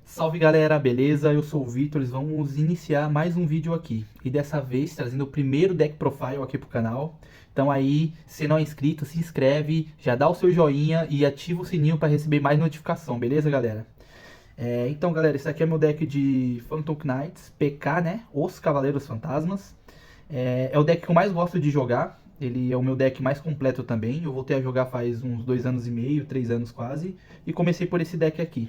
Salve galera, beleza? Eu sou o Vitor, vamos iniciar mais um vídeo aqui. E dessa vez trazendo o primeiro deck profile aqui pro canal. Então aí, se não é inscrito, se inscreve, já dá o seu joinha e ativa o sininho para receber mais notificação, beleza galera? Então galera, esse aqui é meu deck de Phantom Knights, PK, né? Os Cavaleiros Fantasmas. É o deck que eu mais gosto de jogar. Ele é o meu deck mais completo também. Eu voltei a jogar faz uns 2 anos e meio, 3 anos quase. E comecei por esse deck aqui.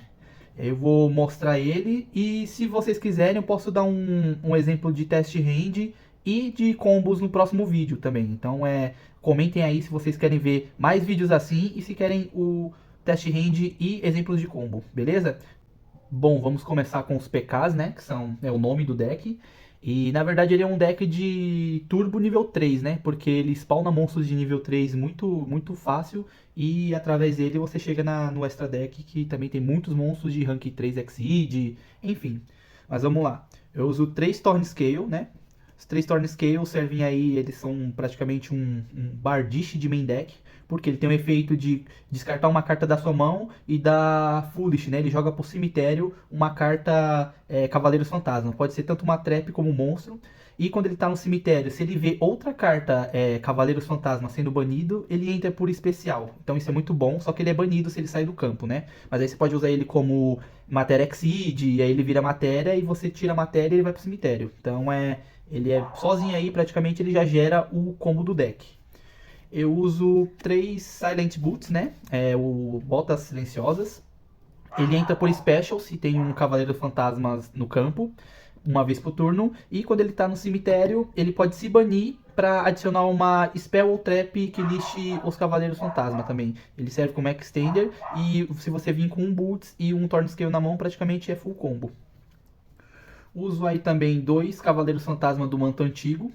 Eu vou mostrar ele e se vocês quiserem eu posso dar um exemplo de teste hand e de combos no próximo vídeo também. Então comentem aí se vocês querem ver mais vídeos assim e se querem o teste hand e exemplos de combo, beleza? Bom, vamos começar com os PKs, né? Que é o nome do deck. E na verdade ele é um deck de turbo nível 3, né? Porque ele spawna monstros de nível 3 muito fácil. E através dele você chega no extra deck que também tem muitos monstros de rank 3 Exceed, enfim. Mas vamos lá. Eu uso 3 Thorn Scale, né? Os 3 Thorn Scale servem aí, eles são praticamente um Bardiche de main deck, porque ele tem o efeito de descartar uma carta da sua mão e dar Foolish, né? Ele joga pro cemitério uma carta Cavaleiros Fantasma. Pode ser tanto uma trap como um monstro. E quando ele tá no cemitério, se ele vê outra carta Cavaleiros Fantasma sendo banido, ele entra por especial. Então isso é muito bom, só que ele é banido se ele sair do campo, né? Mas aí você pode usar ele como matéria Exceed, e aí ele vira matéria e você tira a matéria e ele vai pro cemitério. Então ele é sozinho aí, praticamente ele já gera o combo do deck. Eu uso 3 Silent Boots, né? O Botas Silenciosas. Ele entra por Special se tem um Cavaleiro Fantasmas no campo, uma vez por turno. E quando ele tá no cemitério, ele pode se banir para adicionar uma Spell ou Trap que lixe os Cavaleiros Fantasma também. Ele serve como Extender e se você vir com um Boots e um Thorn Scale na mão, praticamente é full combo. Uso aí também 2 Cavaleiros Fantasma do Manto Antigo.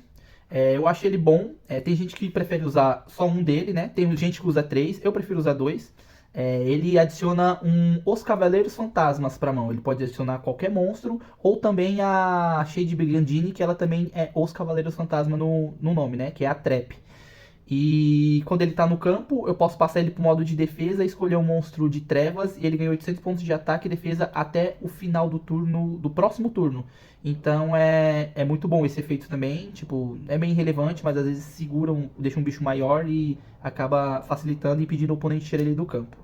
Eu acho ele bom. Tem gente que prefere usar só um dele, né? Tem gente que usa 3, eu prefiro usar 2. Ele adiciona os Cavaleiros Fantasmas para mão. Ele pode adicionar qualquer monstro, ou também a Shade Brigandine, que ela também é os Cavaleiros Fantasma no nome, né? Que é a Trap. E quando ele tá no campo, eu posso passar ele pro modo de defesa, escolher um monstro de trevas e ele ganha 800 pontos de ataque e defesa até o final do turno, do próximo turno. Então é muito bom esse efeito também, tipo, é bem relevante, mas às vezes segura, deixa um bicho maior e acaba facilitando e impedindo o oponente tirar ele do campo.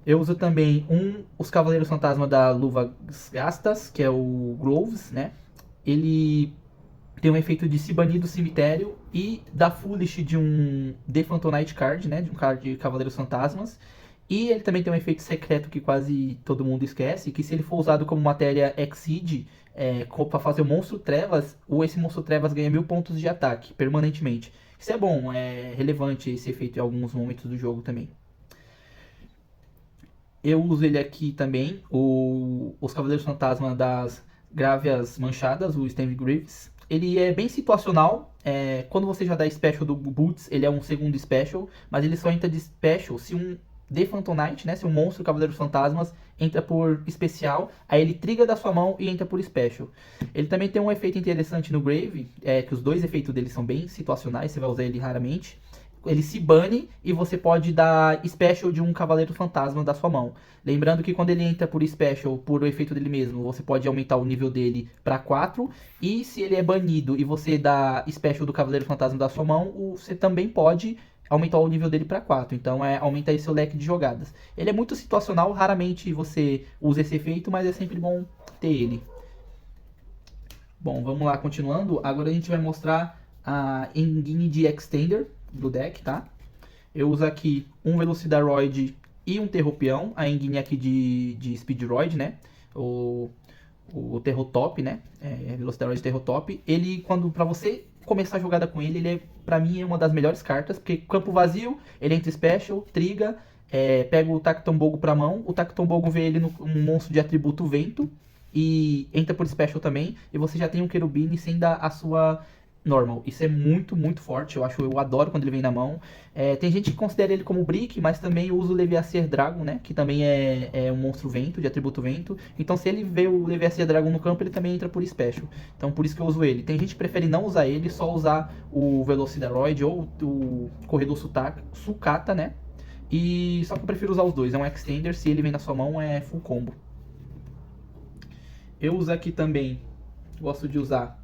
Eu uso também os Cavaleiros Fantasma da Luva Gastas, que é o Groves, né? Ele tem um efeito de se banir do cemitério e da Foolish de um The Phantomite Card, né? De um card de Cavaleiros Fantasmas. E ele também tem um efeito secreto que quase todo mundo esquece, que se ele for usado como matéria Exceed, para fazer o Monstro Trevas, esse Monstro Trevas ganha 1000 pontos de ataque, permanentemente. Isso é bom, é relevante esse efeito em alguns momentos do jogo também. Eu uso ele aqui também, os Cavaleiros Fantasma das Grávias Manchadas, o Stanley Greaves. Ele é bem situacional. Quando você já dá Special do Boots, ele é um segundo Special, mas ele só entra de Special se um The Phantom Knight, né, se um monstro Cavaleiros Fantasmas entra por especial, aí ele triga da sua mão e entra por Special. Ele também tem um efeito interessante no Grave, que os dois efeitos dele são bem situacionais, você vai usar ele raramente. Ele se bane e você pode dar Special de um Cavaleiro Fantasma da sua mão. Lembrando que quando ele entra por Special, por o efeito dele mesmo, você pode aumentar o nível dele para 4. E se ele é banido e você dá Special do Cavaleiro Fantasma da sua mão, você também pode aumentar o nível dele para 4. Então aumenta aí seu leque de jogadas. Ele é muito situacional, raramente você usa esse efeito, mas é sempre bom ter ele. Bom, vamos lá, continuando. Agora a gente vai mostrar a engine de Extender do deck, tá? Eu uso aqui um Velocidaroid e um Terropeão, a engine aqui de Speedroid, né? O Terrotop, né? Velocidaroid Terrotop. Ele, pra você começar a jogada com ele, pra mim é uma das melhores cartas, porque campo vazio, ele entra special, triga, pega o Tactombogo pra mão, o Tactombogo vê ele um monstro de atributo vento, e entra por special também, e você já tem um Querubine sem dar a sua normal. Isso é muito forte, eu adoro quando ele vem na mão. Tem gente que considera ele como brick, mas também eu uso o Leviacer Dragon, né? Que também é um monstro vento, de atributo vento. Então se ele vê o Leviacer Dragon no campo, ele também entra por special. Então por isso que eu uso ele. Tem gente que prefere não usar ele, só usar o Velocidaroid ou o Corredor Sucata, né? E só que eu prefiro usar os dois. É um extender, se ele vem na sua mão é full combo. Eu uso aqui também, gosto de usar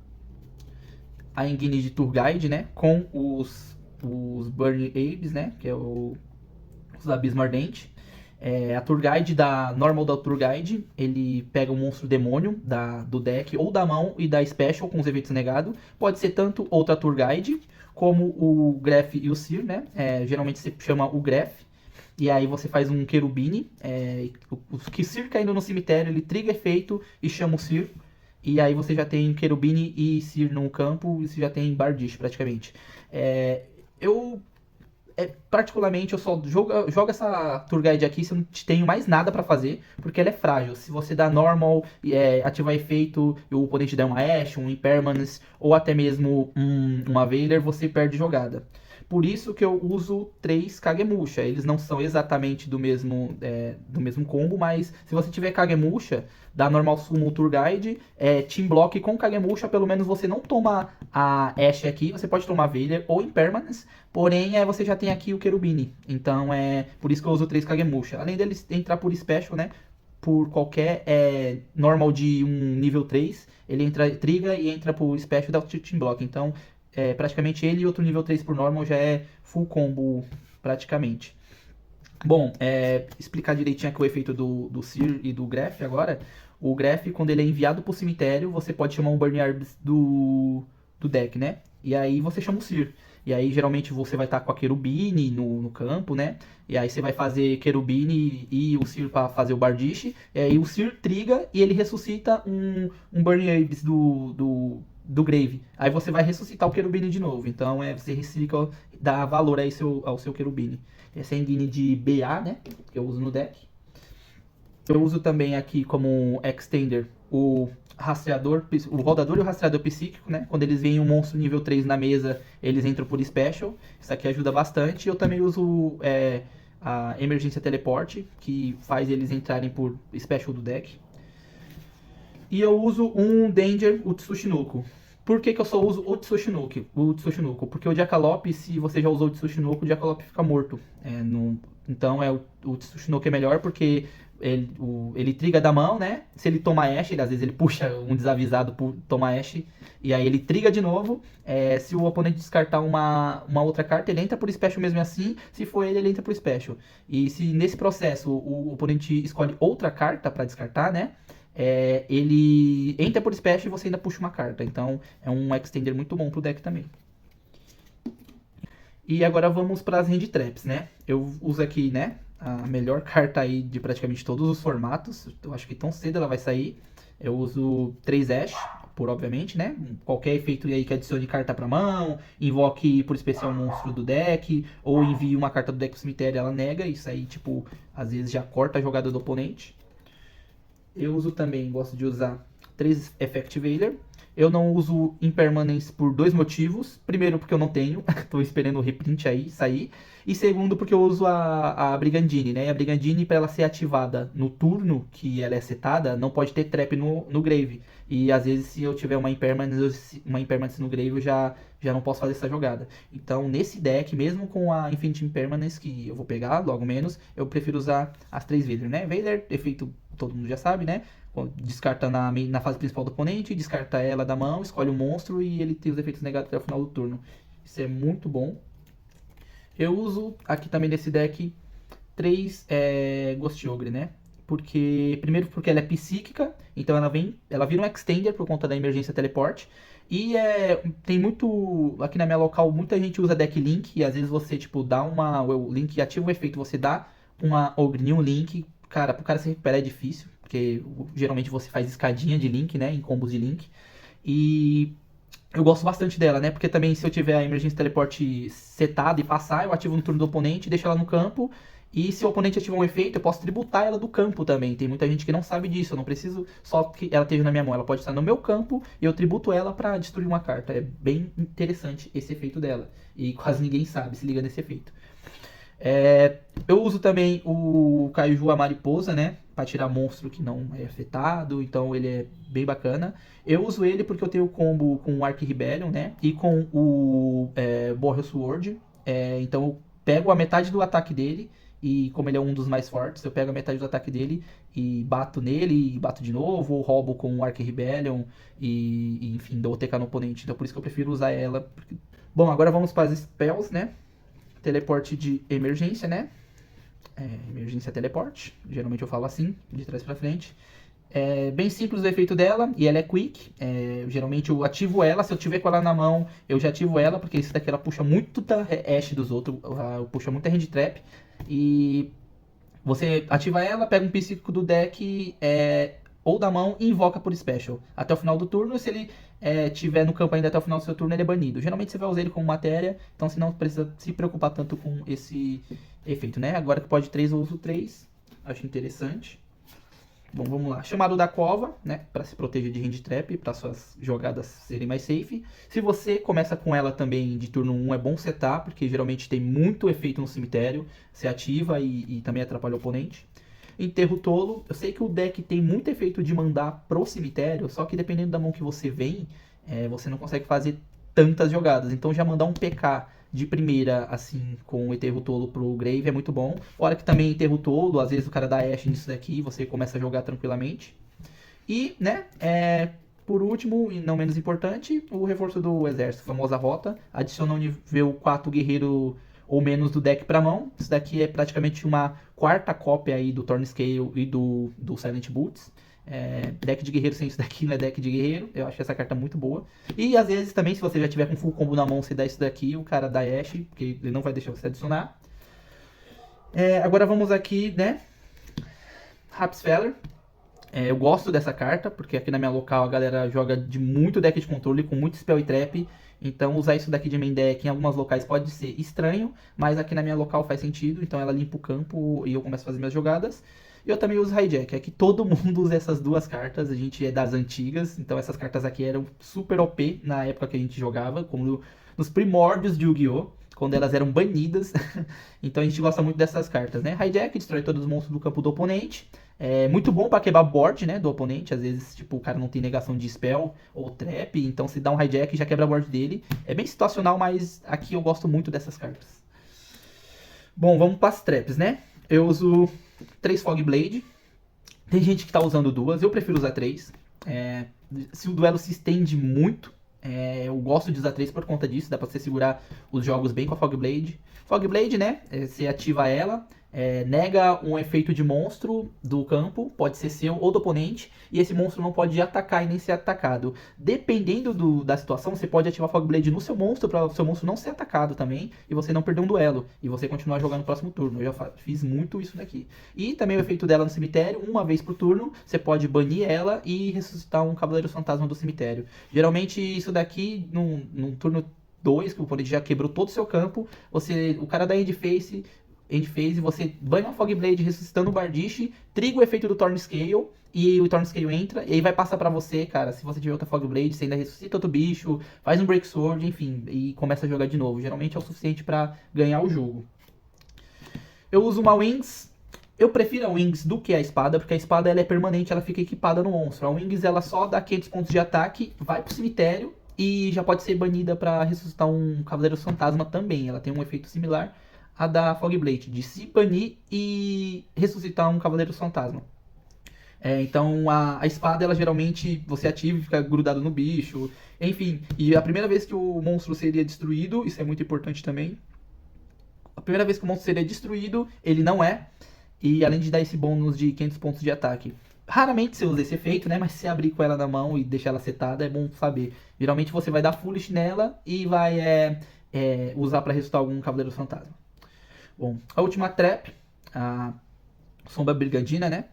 a engine de Tour Guide, né? Com os Burning Abyss, né? Que é os Abismo Ardente. A Tour Guide da normal da Tour Guide, ele pega o monstro demônio do deck ou da mão e da Special com os eventos negados. Pode ser tanto outra Tour Guide, como o Gref e o Seer, né? Geralmente você chama o Gref. E aí você faz um Querubini. O que Seer caindo no cemitério, ele triga efeito e chama o Seer. E aí você já tem Querubini e Seer no campo, e você já tem Bardiche praticamente. Eu particularmente, eu só jogo essa Tour Guide aqui se eu não tenho mais nada pra fazer, porque ela é frágil. Se você dá normal, ativar efeito, e o oponente der uma Ash, um Impermanence, ou até mesmo uma Veiler, você perde jogada. Por isso que eu uso 3 Kagemusha. Eles não são exatamente do mesmo combo, mas se você tiver Kagemusha, da normal summon Tour Guide, Team Block com Kagemusha, pelo menos você não toma a Ashe aqui, você pode tomar Veiler ou Impermanence, porém você já tem aqui o Querubini. Então é por isso que eu uso 3 Kagemusha. Além deles entrar por Special, né? Por qualquer normal de um nível 3, ele entra, triga e entra por Special da Team Block. Então praticamente ele e outro nível 3 por normal já é full combo praticamente. Bom, explicar direitinho aqui o efeito do Seer e do Gref agora. O Gref, quando ele é enviado pro cemitério, você pode chamar um Burning Herbs do deck, né? E aí você chama o Seer. E aí geralmente você vai estar com a Querubini no campo, né? E aí você vai fazer Querubini e o Seer para fazer o Bardiche. E aí o Seer triga e ele ressuscita um Burning Herbs do Grave. Aí você vai ressuscitar o Querubini de novo. Então você recicla, dá valor aí ao seu Querubini. Essa é a engine de BA, né? Que eu uso no deck. Eu uso também aqui como extender o rastreador, o rodador e o rastreador psíquico, né? Quando eles veem um monstro nível 3 na mesa, eles entram por special. Isso aqui ajuda bastante. Eu também uso a emergência teleporte, que faz eles entrarem por special do deck. E eu uso um Danger Utsushinuko. Por que eu só uso o Tsushinuko? Porque o Jackalope, se você já usou o Tsushinuko, o Jackalope fica morto. Então o Tsushinuko é melhor porque ele triga da mão, né? Se ele toma Ashe, às vezes ele puxa um desavisado por tomar Ashe, e aí ele triga de novo. Se o oponente descartar uma outra carta, ele entra por Special mesmo assim. Se for ele entra por Special. E se nesse processo o oponente escolhe outra carta para descartar, né? Ele entra por Special e você ainda puxa uma carta. Então é um extender muito bom pro deck também. E agora vamos para as Hand Traps, né? Eu uso aqui, né, a melhor carta aí de praticamente todos os formatos. Eu acho que tão cedo ela vai sair. Eu uso 3 Ash, obviamente, né? Qualquer efeito aí que adicione carta pra mão, invoque por especial um monstro do deck, ou envie uma carta do deck pro cemitério, ela nega. Isso aí, tipo, às vezes já corta a jogada do oponente. Eu uso também, gosto de usar 3 Effect Veiler. Eu não uso Impermanence por 2 motivos. Primeiro, porque eu não tenho. Tô esperando o reprint aí sair. E segundo, porque eu uso a Brigandine, né? E a Brigandine, para ela ser ativada no turno que ela é setada, não pode ter trap no Grave. E às vezes, se eu tiver uma Impermanence no Grave, eu já não posso fazer essa jogada. Então, nesse deck, mesmo com a Infinite Impermanence, que eu vou pegar logo menos, eu prefiro usar as 3 Veiler, né? Veiler, efeito todo mundo já sabe, né? Descarta na fase principal do oponente, descarta ela da mão, escolhe o monstro e ele tem os efeitos negados até o final do turno. Isso é muito bom. Eu uso aqui também nesse deck 3 Ghost Ogre, né? Primeiro porque ela é psíquica, então ela vira um extender por conta da emergência teleporte. E tem muito, aqui na minha local, muita gente usa deck Link, e às vezes você, tipo, dá o Link ativa o efeito, você dá uma Ogre em um Link, cara, pro cara se recuperar é difícil, porque geralmente você faz escadinha de Link, né, em combos de Link. E eu gosto bastante dela, né, porque também se eu tiver a emergência teleporte setada e passar, eu ativo no turno do oponente, deixo ela no campo. E se o oponente ativar um efeito, eu posso tributar ela do campo também. Tem muita gente que não sabe disso. Eu não preciso só que ela esteja na minha mão. Ela pode estar no meu campo e eu tributo ela para destruir uma carta. É bem interessante esse efeito dela. E quase ninguém sabe, se liga nesse efeito. Eu uso também o Kaiju a Mariposa, né? Para tirar monstro que não é afetado. Então ele é bem bacana. Eu uso ele porque eu tenho o combo com o Arc Rebellion, né? E com o Boreal Sword. Então eu pego a metade do ataque dele e como ele é um dos mais fortes, eu pego a metade do ataque dele e bato nele, e bato de novo, ou roubo com o Arc Rebellion, enfim, dou OTK no oponente. Então por isso que eu prefiro usar ela. Bom, agora vamos para as spells, né? Teleporte de emergência, né? Emergência teleporte, geralmente eu falo assim, de trás pra frente. É bem simples o efeito dela, e ela é quick. Geralmente eu ativo ela, se eu tiver com ela na mão, eu já ativo ela, porque isso daqui ela puxa muito da Ashe dos outros, puxa muita hand trap. E você ativa ela, pega um psíquico do deck ou da mão e invoca por special. Até o final do turno, se ele tiver no campo ainda até o final do seu turno, ele é banido. Geralmente você vai usar ele como matéria, então você não precisa se preocupar tanto com esse efeito, né? Agora que pode 3, eu uso 3. Acho interessante. Bom, vamos lá. Chamado da cova, né? Para se proteger de hand trap, para suas jogadas serem mais safe. Se você começa com ela também de turno 1, é bom setar, porque geralmente tem muito efeito no cemitério. Você ativa e também atrapalha o oponente. Enterro tolo. Eu sei que o deck tem muito efeito de mandar pro cemitério, só que dependendo da mão que você vem, você não consegue fazer tantas jogadas. Então já mandar um PK de primeira, assim, com o Enterro Tolo pro Grave é muito bom. Fora que também Enterro Tolo, às vezes o cara dá Ashe nisso daqui, você começa a jogar tranquilamente. E, né, por último, e não menos importante, o reforço do exército, a famosa rota. Adiciona um nível 4 guerreiro ou menos do deck pra mão. Isso daqui é praticamente uma quarta cópia aí do Thornscale e do Silent Boots. Deck de guerreiro sem isso daqui não é deck de guerreiro. Eu acho essa carta muito boa. E às vezes também, se você já tiver com full combo na mão, você dá isso daqui, o cara dá Ashe, porque ele não vai deixar você adicionar. Agora vamos aqui, né? Rapsfeller. Eu gosto dessa carta, porque aqui na minha local a galera joga de muito deck de controle, com muito spell e trap. Então usar isso daqui de main deck em algumas locais pode ser estranho, mas aqui na minha local faz sentido. Então ela limpa o campo e eu começo a fazer minhas jogadas. E eu também uso Hijack, é que todo mundo usa essas duas cartas, a gente é das antigas, então essas cartas aqui eram super OP na época que a gente jogava, como nos primórdios de Yu-Gi-Oh!, quando elas eram banidas, então a gente gosta muito dessas cartas, né? Hijack destrói todos os monstros do campo do oponente, é muito bom para quebrar board, né, do oponente, às vezes tipo, o cara não tem negação de spell ou trap, então se dá um Hijack já quebra a board dele, é bem situacional, mas aqui eu gosto muito dessas cartas. Bom, vamos para as traps, né? Eu uso 3 Fog Blade. Tem gente que tá usando 2, eu prefiro usar 3. Se o duelo se estende muito, eu gosto de usar 3 por conta disso. Dá pra você segurar os jogos bem com a Fog Blade. Fog Blade, né? Você ativa ela, nega um efeito de monstro do campo, pode ser seu ou do oponente, e esse monstro não pode atacar e nem ser atacado. Dependendo da situação, você pode ativar Fog Blade no seu monstro, para o seu monstro não ser atacado também, e você não perder um duelo, e você continuar jogando no próximo turno. Eu já fiz muito isso daqui. E também o efeito dela no cemitério, uma vez por turno, você pode banir ela e ressuscitar um Cavaleiro Fantasma do cemitério. Geralmente isso daqui, num turno 2, que o oponente já quebrou todo o seu campo, o cara da Endphase e você banha uma Fog Blade ressuscitando o Bardiche, triga o efeito do Thornscale, e o Thornscale entra, e aí vai passar pra você, cara, se você tiver outra Fog Blade, você ainda ressuscita outro bicho, faz um Break Sword, enfim, e começa a jogar de novo. Geralmente é o suficiente pra ganhar o jogo. Eu uso uma Wings. Eu prefiro a Wings do que a espada, porque a espada ela é permanente, ela fica equipada no monstro. A Wings ela só dá 500 pontos de ataque, vai pro cemitério, e já pode ser banida pra ressuscitar um Cavaleiro Fantasma também. Ela tem um efeito similar a da Fog Blade, de se banir e ressuscitar um Cavaleiro Fantasma. Então a espada, ela geralmente você ativa e fica grudado no bicho. Enfim, e a primeira vez que o monstro seria destruído, isso é muito importante também. A primeira vez que o monstro seria destruído, ele não é. E além de dar esse bônus de 500 pontos de ataque. Raramente você usa esse efeito, né? Mas se você abrir com ela na mão e deixar ela setada, é bom saber. Geralmente você vai dar Foolish nela e vai usar para ressuscitar algum Cavaleiro Fantasma. Bom, a última trap, a Sombra Brigadina, né?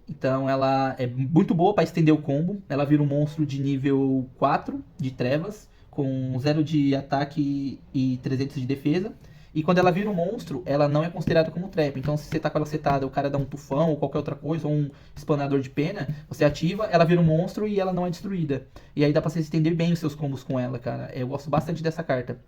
Então ela é muito boa para estender o combo. Ela vira um monstro de nível 4 de trevas, com 0 de ataque e 300 de defesa. E quando ela vira um monstro, ela não é considerada como trap. Então se você tá com ela setada, o cara dá um tufão ou qualquer outra coisa, ou um espanador de pena, você ativa, ela vira um monstro e ela não é destruída. E aí dá pra você estender bem os seus combos com ela, cara. Eu gosto bastante dessa carta.